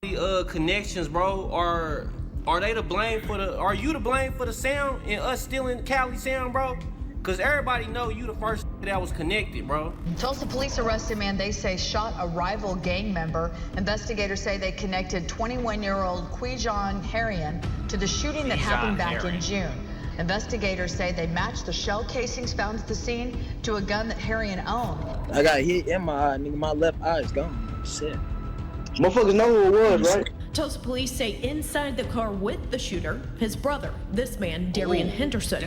Connections, bro, are they to blame for the? Are you to blame for the sound and us stealing Cali sound, bro? Cause everybody know you the first that was connected, bro. Tulsa police arrested a man they say shot a rival gang member. Investigators say they connected 21-year-old Quijon Harian to the shooting that happened back in June. Investigators say they matched the shell casings found at the scene to a gun that Harian owned. I got hit in my eye, nigga. My left eye is gone. Shit. Motherfuckers know who it was, right? Tulsa police say inside the car with the shooter, his brother, this man, Darian Henderson.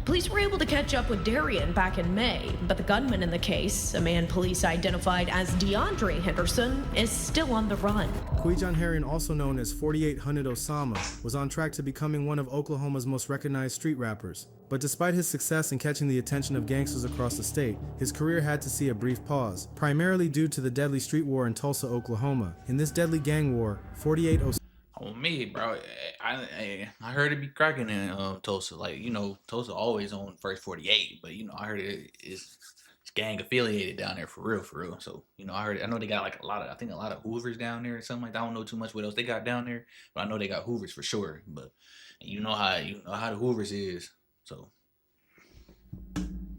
Police were able to catch up with Darian back in May, but the gunman in the case, a man police identified as DeAndre Henderson, is still on the run. Quijon Harian, also known as 4800 Osama, was on track to becoming one of Oklahoma's most recognized street rappers. But despite his success in catching the attention of gangsters across the state, his career had to see a brief pause, primarily due to the deadly street war in Tulsa, Oklahoma. In this deadly gang war, 48 Osama... On me, bro, I heard it be cracking in Tulsa. Like, you know, Tulsa always on first 48, but, you know, I heard it's gang affiliated down there for real. So, you know, I know they got like a lot of Hoovers down there or something like that. I don't know too much what else they got down there, but I know they got Hoovers for sure. But you know how the Hoovers is. So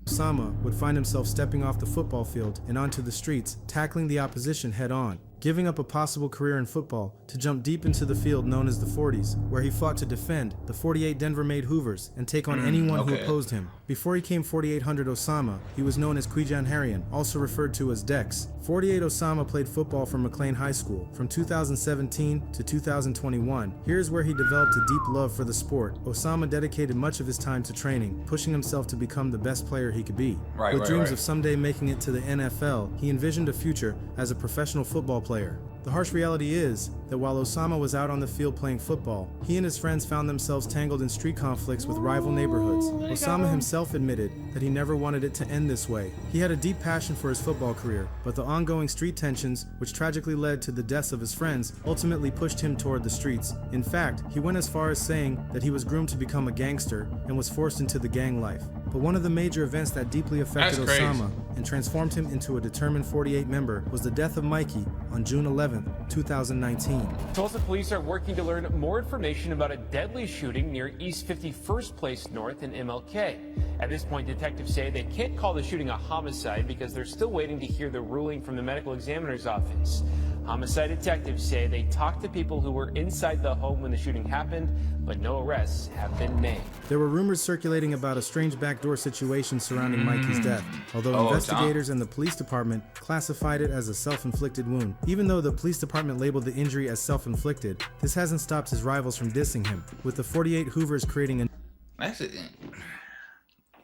Osama would find himself stepping off the football field and onto the streets, tackling the opposition head-on, giving up a possible career in football to jump deep into the field known as the 40s, where he fought to defend the 48 Denver-made Hoovers and take on anyone who opposed him. Before he came 4800 Osama, he was known as Quijon Harian, also referred to as Dex. 48 Osama played football for McLean High School from 2017 to 2021. Here's where he developed a deep love for the sport. Osama dedicated much of his time to training, pushing himself to become the best player he could be. With dreams of someday making it to the NFL, he envisioned a future as a professional football player. The harsh reality is that while Osama was out on the field playing football, he and his friends found themselves tangled in street conflicts with rival neighborhoods. Osama himself admitted that he never wanted it to end this way. He had a deep passion for his football career, but the ongoing street tensions, which tragically led to the deaths of his friends, ultimately pushed him toward the streets. In fact, he went as far as saying that he was groomed to become a gangster and was forced into the gang life. But one of the major events that deeply affected Osama and transformed him into a determined 48 member was the death of Mikey on June 11, 2019. Tulsa police are working to learn more information about a deadly shooting near East 51st Place North in MLK. At this point, detectives say they can't call the shooting a homicide because they're still waiting to hear the ruling from the medical examiner's office. Homicide detectives say they talked to people who were inside the home when the shooting happened, but no arrests have been made. There were rumors circulating about a strange backdoor situation surrounding Mikey's death, although investigators and the police department classified it as a self-inflicted wound. Even though the police department labeled the injury as self-inflicted, this hasn't stopped his rivals from dissing him, with the 48 Hoovers creating a...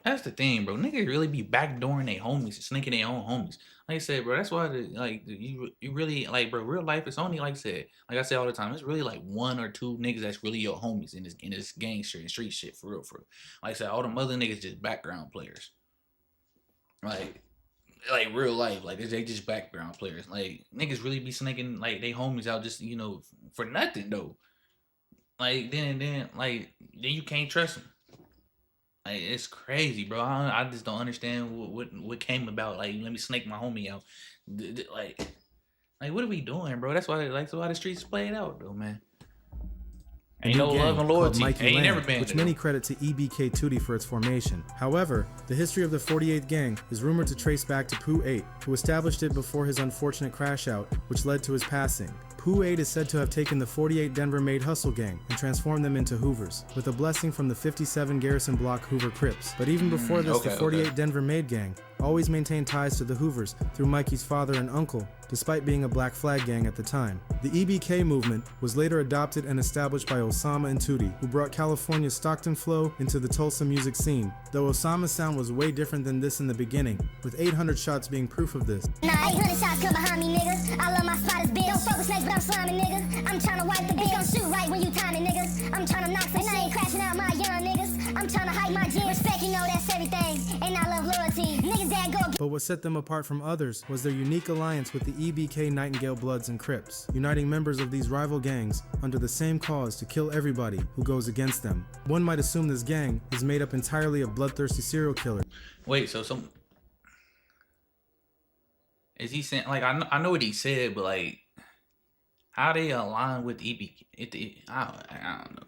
That's the thing, bro. Niggas really be backdooring their homies, sneaking their own homies. Like I said, bro, that's why you really, like, bro, real life is only, like I say all the time, it's really like one or two niggas that's really your homies in this gang shit and street shit for real. Like I said, all them other niggas just background players. Like real life, like they just background players. Like niggas really be sneaking like they homies out just, you know, for nothing though. Like then you can't trust them. Like, it's crazy, bro. I just don't understand what came about. Like, let me snake my homie out. Like, what are we doing, bro? That's why the streets played out, though, man. Ain't no love and loyalty. Ain't never been. Which many credit to EBK Tootie for its formation. However, the history of the 48th gang is rumored to trace back to Pooh 8, who established it before his unfortunate crash out, which led to his passing. Pooh 8 is said to have taken the 48 Denver-made Hustle Gang and transformed them into Hoovers, with a blessing from the 57 Garrison Block Hoover Crips. But even before this, the 48 Denver-made gang always maintained ties to the Hoovers through Mikey's father and uncle, despite being a Black Flag gang at the time. The EBK movement was later adopted and established by Osama and Tootie, who brought California's Stockton flow into the Tulsa music scene, though Osama's sound was way different than this in the beginning, with 800 shots being proof of this. Nah, 800 shots come behind me, niggas. I love my spotters, bitch. Don't fuck with snakes, but I'm slamming, niggas. I'm tryna wipe the bitch. Don't shoot right when you timing, niggas. I'm tryna knock some shit. I ain't crashing out my young niggas. I'm tryna hype my gym. Respect, you know that's everything. And I love loyalty. Niggas that go. But what set them apart from others was their unique alliance with the EBK Nightingale Bloods and Crips, uniting members of these rival gangs under the same cause to kill everybody who goes against them. One might assume this gang is made up entirely of bloodthirsty serial killers. Wait, so is he saying, like, I know what he said, but like, How they align with EBK? I don't know,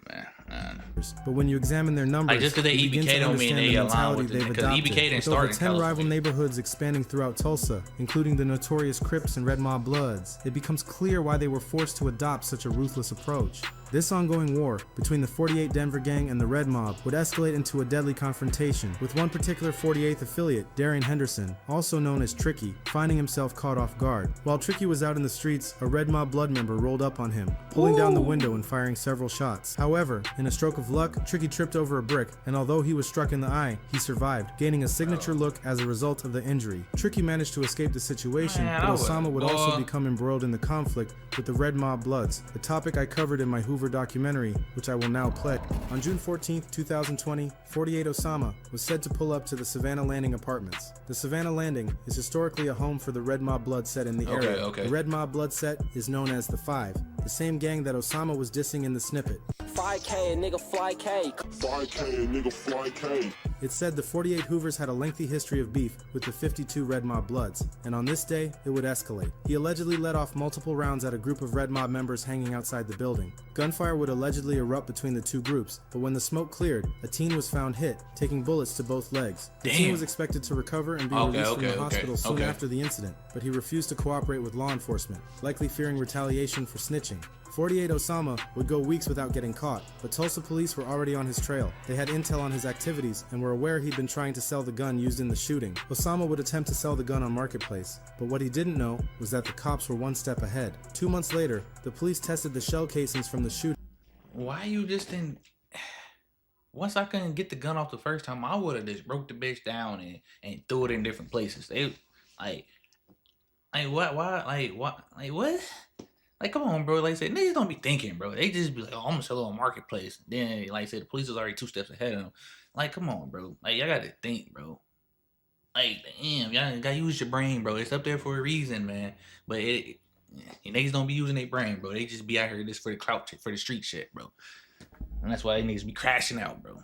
man. But when you examine their numbers, like just because they you begin EBK to don't mean understand they the align mentality with they've because adopted. EBK didn't With start over in 10 rival California. neighborhoods expanding throughout Tulsa, including the notorious Crips and Red Mob Bloods, it becomes clear why they were forced to adopt such a ruthless approach. This ongoing war between the 48 Denver gang and the Red Mob would escalate into a deadly confrontation, with one particular 48th affiliate, Darian Henderson, also known as Tricky, finding himself caught off guard. While Tricky was out in the streets, a Red Mob Blood member rolled up on him, pulling down the window and firing several shots. However, in a stroke of luck, Tricky tripped over a brick, and although he was struck in the eye, he survived, gaining a signature look as a result of the injury. Tricky managed to escape the situation, but Osama would also become embroiled in the conflict with the Red Mob Bloods, a topic I covered in my Hoover documentary, which I will now play. On June 14, 2020, 48 Osama was said to pull up to the Savannah Landing apartments. The Savannah Landing is historically a home for the Red Mob Blood set in the area. The Red Mob Blood set is known as the Five, the same gang that Osama was dissing in the snippet. 5K, a nigga fly K. 5K, a nigga fly K. It said the 48 Hoovers had a lengthy history of beef with the 52 Red Mob Bloods, and on this day, it would escalate. He allegedly let off multiple rounds at a group of Red Mob members hanging outside the building. Gunfire would allegedly erupt between the two groups, but when the smoke cleared, a teen was found hit, taking bullets to both legs. The teen was expected to recover and be released from the hospital soon after the incident, but he refused to cooperate with law enforcement, likely fearing retaliation for snitching. 48 Osama would go weeks without getting caught, but Tulsa police were already on his trail. They had intel on his activities and were aware he'd been trying to sell the gun used in the shooting. Osama would attempt to sell the gun on Marketplace, but what he didn't know was that the cops were one step ahead. 2 months later, the police tested the shell casings from the shooting. Why you just didn't? Once I couldn't get the gun off the first time, I would have just broke the bitch down and threw it in different places. They what? Like, come on, bro. Like I said, niggas don't be thinking, bro. They just be like, oh, I'm gonna sell it on Marketplace. Then, like I said, the police was already 2 steps ahead of them. Like, come on, bro. Like, y'all gotta think, bro. Like, damn, y'all gotta use your brain, bro. It's up there for a reason, man. But niggas don't be using their brain, bro. They just be out here just for the clout, for the street shit, bro. And that's why they niggas be crashing out, bro.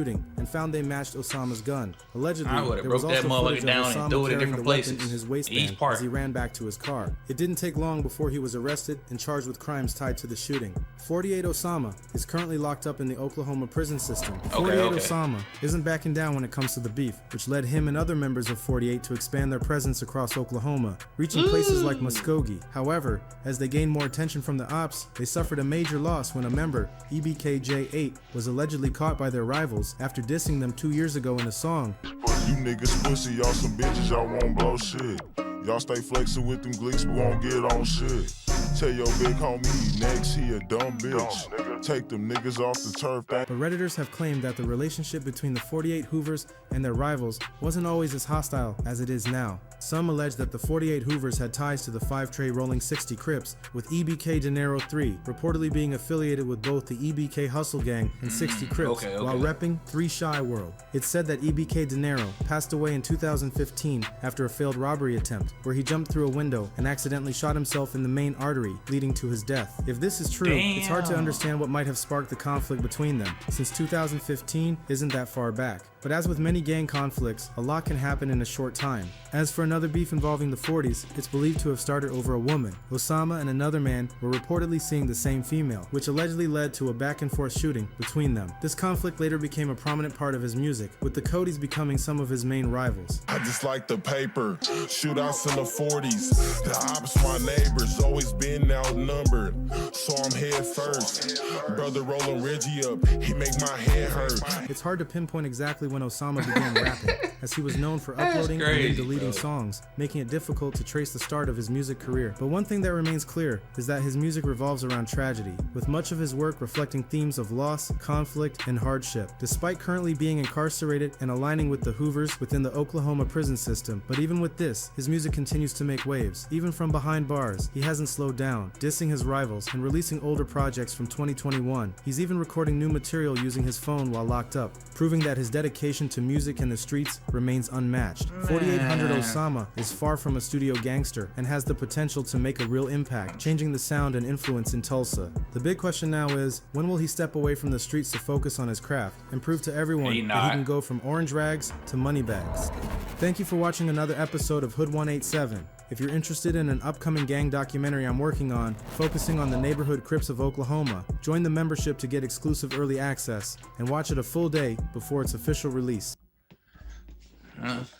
And found they matched Osama's gun. Allegedly, there broke was also that motherfucker footage of down and Osama threw it in carrying different the weapon places. in his waistband as he ran back to his car. It didn't take long before he was arrested and charged with crimes tied to the shooting. 48 Osama is currently locked up in the Oklahoma prison system. 48 Osama isn't backing down when it comes to the beef, which led him and other members of 48 to expand their presence across Oklahoma, reaching places like Muskogee. However, as they gained more attention from the ops, they suffered a major loss when a member, EBKJ8, was allegedly caught by their rivals after dissing them 2 years ago in a song. You niggas pussy, y'all some bitches, y'all won't blow shit. Y'all stay flexing with them glicks, but won't get on shit. Tell your big homie next, he a dumb bitch. Take them niggas off the turf. But Redditors have claimed that the relationship between the 48 Hoovers and their rivals wasn't always as hostile as it is now. Some allege that the 48 Hoovers had ties to the 5-Tray Rolling 60 Crips, with EBK Dinero 3 reportedly being affiliated with both the EBK Hustle Gang and 60 Crips, while repping 3 Shy World. It's said that EBK Dinero passed away in 2015 after a failed robbery attempt, where he jumped through a window and accidentally shot himself in the main artery, leading to his death. If this is true, it's hard to understand what might have sparked the conflict between them, since 2015 isn't that far back. But as with many gang conflicts, a lot can happen in a short time. As for another beef involving the 40s, it's believed to have started over a woman. Osama and another man were reportedly seeing the same female, which allegedly led to a back and forth shooting between them. This conflict later became a prominent part of his music, with the Codys becoming some of his main rivals. I just like the paper, shootouts in the 40s. The ops, my neighbors, always been outnumbered. So I'm head first. Brother rolling Reggie up, he make my head hurt. It's hard to pinpoint exactly when Osama began rapping, as he was known for uploading and then deleting songs, making it difficult to trace the start of his music career. But one thing that remains clear is that his music revolves around tragedy, with much of his work reflecting themes of loss, conflict, and hardship. Despite currently being incarcerated and aligning with the Hoovers within the Oklahoma prison system, but even with this, his music continues to make waves. Even from behind bars, he hasn't slowed down, dissing his rivals and releasing older projects from 2021. He's even recording new material using his phone while locked up, proving that his dedication to music and the streets remains unmatched. 4800 Osama is far from a studio gangster and has the potential to make a real impact, changing the sound and influence in Tulsa. The big question now is, when will he step away from the streets to focus on his craft and prove to everyone that he can go from orange rags to money bags? Thank you for watching another episode of Hood 187. If you're interested in an upcoming gang documentary I'm working on, focusing on the neighborhood Crips of Oklahoma, join the membership to get exclusive early access and watch it a full day before its official release.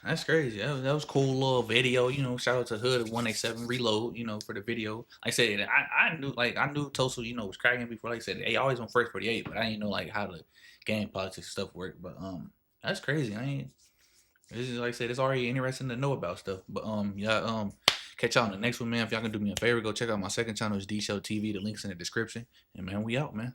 That's crazy. That was cool little video. You know, shout out to Hood 187 Reload. You know, for the video. Like I said, I knew Tulsa. You know, was cracking before. Like I said, they always on first 48, but I didn't know like how the gang politics stuff work. But that's crazy. This is like I said, it's already interesting to know about stuff. But catch y'all on the next one, man. If y'all can do me a favor, go check out my second channel, is D.SHELTON TV. The link's in the description. And man, we out, man.